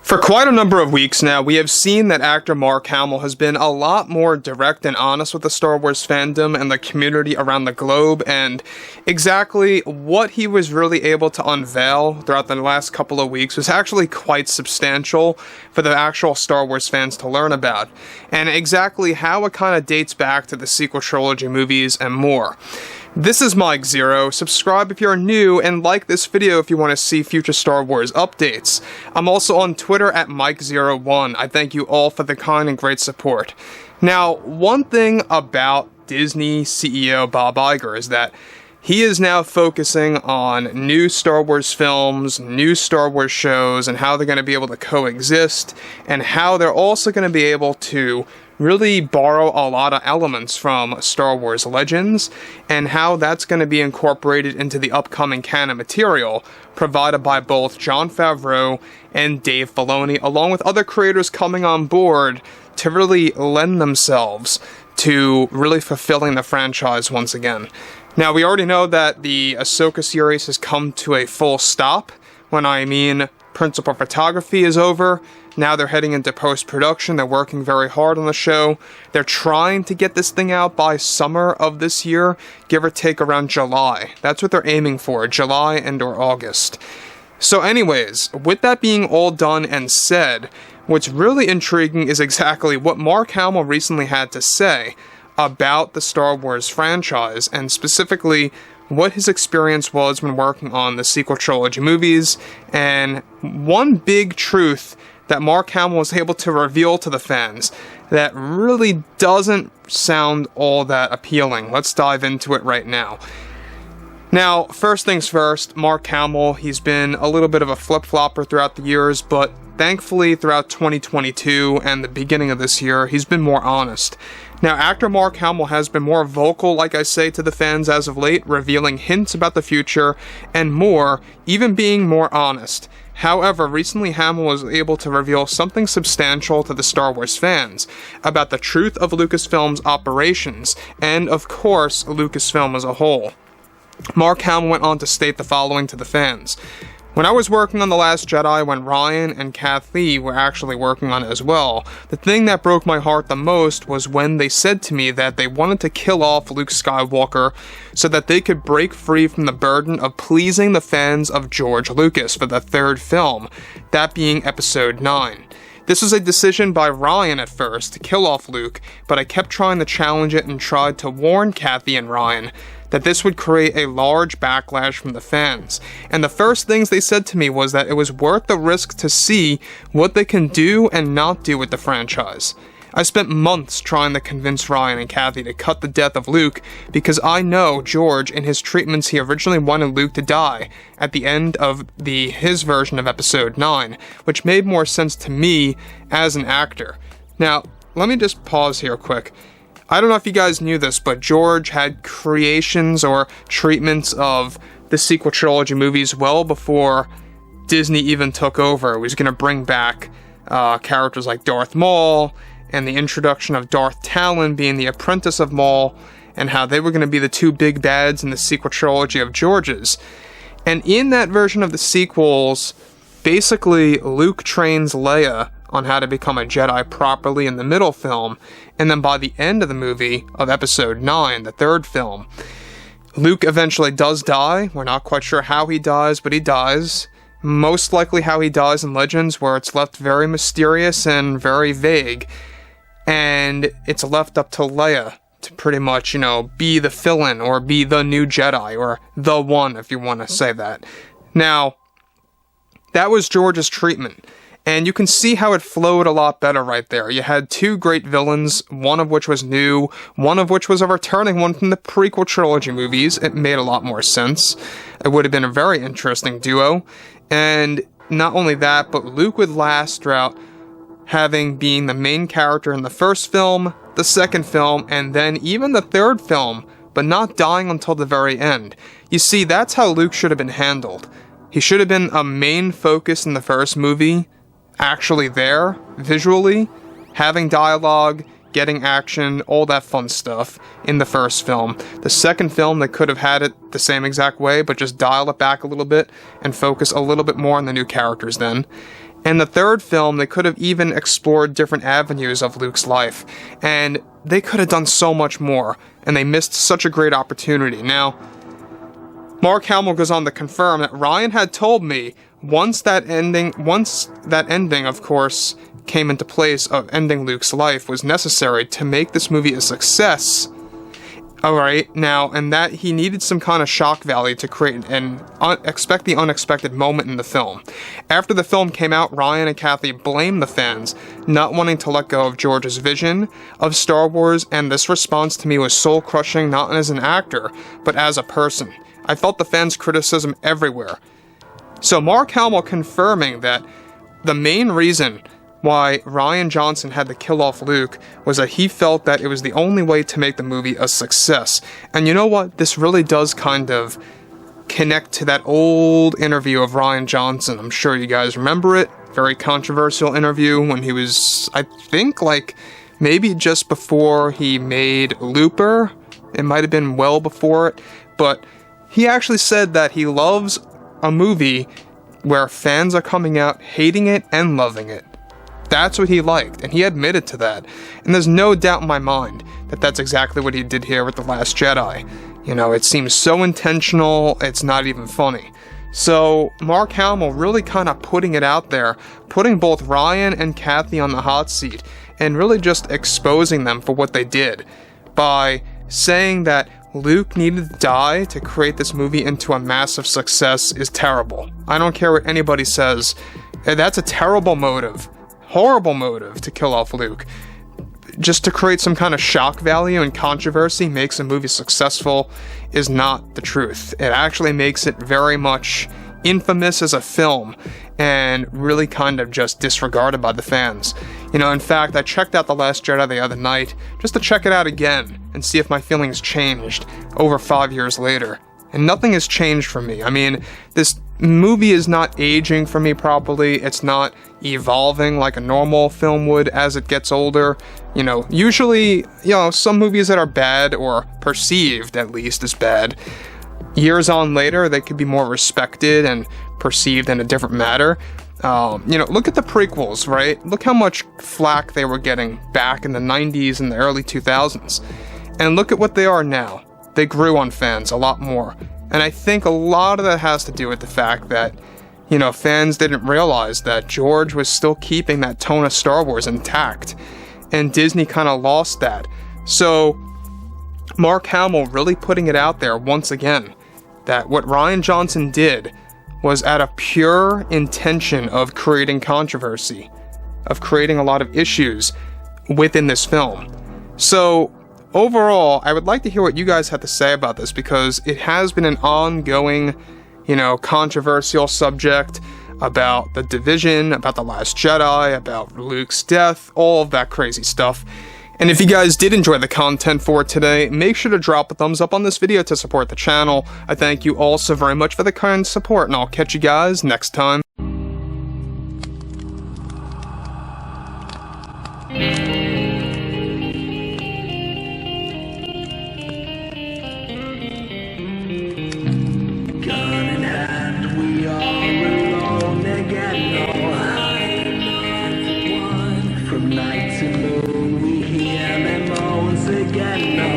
For quite a number of weeks now, we have seen that actor Mark Hamill has been a lot more direct and honest with the Star Wars fandom and the community around the globe, and exactly what he was really able to unveil throughout the last couple of weeks was actually quite substantial for the actual Star Wars fans to learn about, and exactly how it kind of dates back to the sequel trilogy movies and more. This is Mike Zero. Subscribe if you're new, and like this video if you want to see future Star Wars updates. I'm also on Twitter at Mike01. I thank you all for the kind and great support. Now, one thing about Disney CEO Bob Iger is that he is now focusing on new Star Wars films, new Star Wars shows, and how they're going to be able to coexist, and how they're also going to be able to really borrow a lot of elements from Star Wars Legends, and how that's going to be incorporated into the upcoming canon material provided by both Jon Favreau and Dave Filoni, along with other creators coming on board to really lend themselves to really fulfilling the franchise once again. Now, we already know that the Ahsoka series has come to a full stop. When I mean principal photography is over, now they're heading into post-production. They're working very hard on the show. They're trying to get this thing out by summer of this year, give or take around July. That's what they're aiming for, July and or August. So anyways, with that being all done and said, what's really intriguing is exactly what Mark Hamill recently had to say about the Star Wars franchise, and specifically what his experience was when working on the sequel trilogy movies, and one big truth that Mark Hamill was able to reveal to the fans that really doesn't sound all that appealing. Let's dive into it right now. Now, first things first, Mark Hamill, he's been a little bit of a flip-flopper throughout the years, but thankfully throughout 2022 and the beginning of this year, he's been more honest. Now, actor Mark Hamill has been more vocal, like I say, to the fans as of late, revealing hints about the future and more, even being more honest. However, recently Hamill was able to reveal something substantial to the Star Wars fans about the truth of Lucasfilm's operations, and of course, Lucasfilm as a whole. Mark Hamill went on to state the following to the fans. When I was working on The Last Jedi, when Rian and KATHLEEN were actually working on it as well, the thing that broke my heart the most was when they said to me that they wanted to kill off Luke Skywalker so that they could break free from the burden of pleasing the fans of George Lucas for the third film, that being Episode 9. This was a decision by Rian at first to kill off Luke, but I kept trying to challenge it and tried to warn Kathy and Rian that this would create a large backlash from the fans. And the first things they said to me was that it was worth the risk to see what they can do and not do with the franchise. I spent months trying to convince Rian and Kathy to cut the death of Luke because I know George, in his treatments, he originally wanted Luke to die at the end of his version of Episode 9, which made more sense to me as an actor. Now, let me just pause here quick. I don't know if you guys knew this, but George had creations or treatments of the sequel trilogy movies well before Disney even took over. He was going to bring back characters like Darth Maul, and the introduction of Darth Talon being the apprentice of Maul, and how they were going to be the two big bads in the sequel trilogy of George's. And in that version of the sequels, basically Luke trains Leia on how to become a Jedi properly in the middle film, and then by the end of the movie of Episode 9, the third film, Luke eventually does die. We're not quite sure how he dies, but he dies. Most likely how he dies in Legends, where it's left very mysterious and very vague, and it's left up to Leia to pretty much, be the fill-in, or be the new Jedi, or the one, if you want to say that. Now, that was George's treatment. And you can see how it flowed a lot better right there. You had two great villains, one of which was new, one of which was a returning one from the prequel trilogy movies. It made a lot more sense. It would have been a very interesting duo. And not only that, but Luke would last throughout having been the main character in the first film, the second film, and then even the third film, but not dying until the very end. You see, that's how Luke should have been handled. He should have been a main focus in the first movie, actually there, visually, having dialogue, getting action, all that fun stuff in the first film. The second film, they could have had it the same exact way, but just dial it back a little bit and focus a little bit more on the new characters then. In the third film, they could have even explored different avenues of Luke's life, and they could have done so much more, and they missed such a great opportunity. Now, Mark Hamill goes on to confirm that Rian had told me once that ending, of course, came into place of ending Luke's life was necessary to make this movie a success. Alright, now, and that he needed some kind of shock value to create an unexpected moment in the film. After the film came out, Rian and Kathleen blamed the fans, not wanting to let go of George's vision of Star Wars, and this response to me was soul-crushing, not as an actor, but as a person. I felt the fans' criticism everywhere. So Mark Hamill confirming that the main reason why Rian Johnson had to kill off Luke was that he felt that it was the only way to make the movie a success. And you know what? This really does kind of connect to that old interview of Rian Johnson. I'm sure you guys remember it. Very controversial interview when he was, I think, like, maybe just before he made Looper. It might have been well before it. But he actually said that he loves a movie where fans are coming out hating it and loving it. That's what he liked, and he admitted to that. And there's no doubt in my mind that that's exactly what he did here with The Last Jedi. You know, it seems so intentional, it's not even funny. So, Mark Hamill really kind of putting it out there, putting both Rian and Kathy on the hot seat, and really just exposing them for what they did, by saying that Luke needed to die to create this movie into a massive success is terrible. I don't care what anybody says, that's a terrible motive. Horrible motive to kill off Luke. Just to create some kind of shock value and controversy makes a movie successful is not the truth. It actually makes it very much infamous as a film and really kind of just disregarded by the fans. You know, in fact, I checked out The Last Jedi the other night just to check it out again and see if my feelings changed over 5 years later. And nothing has changed for me. I mean, this movie is not aging for me properly. It's not evolving like a normal film would as it gets older. You know, usually, you know, some movies that are bad, or perceived at least as bad, years on later, they could be more respected and perceived in a different manner. You know, look at the prequels, right? Look how much flack they were getting back in the 90s and the early 2000s. And look at what they are now. They grew on fans a lot more. And I think a lot of that has to do with the fact that, you know, fans didn't realize that George was still keeping that tone of Star Wars intact. And Disney kind of lost that. So, Mark Hamill really putting it out there once again, that what Rian Johnson did was out of pure intention of creating controversy, of creating a lot of issues within this film. So, overall, I would like to hear what you guys have to say about this, because it has been an ongoing, you know, controversial subject about the division, about The Last Jedi, about Luke's death, all of that crazy stuff. And if you guys did enjoy the content for today, make sure to drop a thumbs up on this video to support the channel. I thank you all so very much for the kind support, and I'll catch you guys next time. From night to moon, we hear them moans again.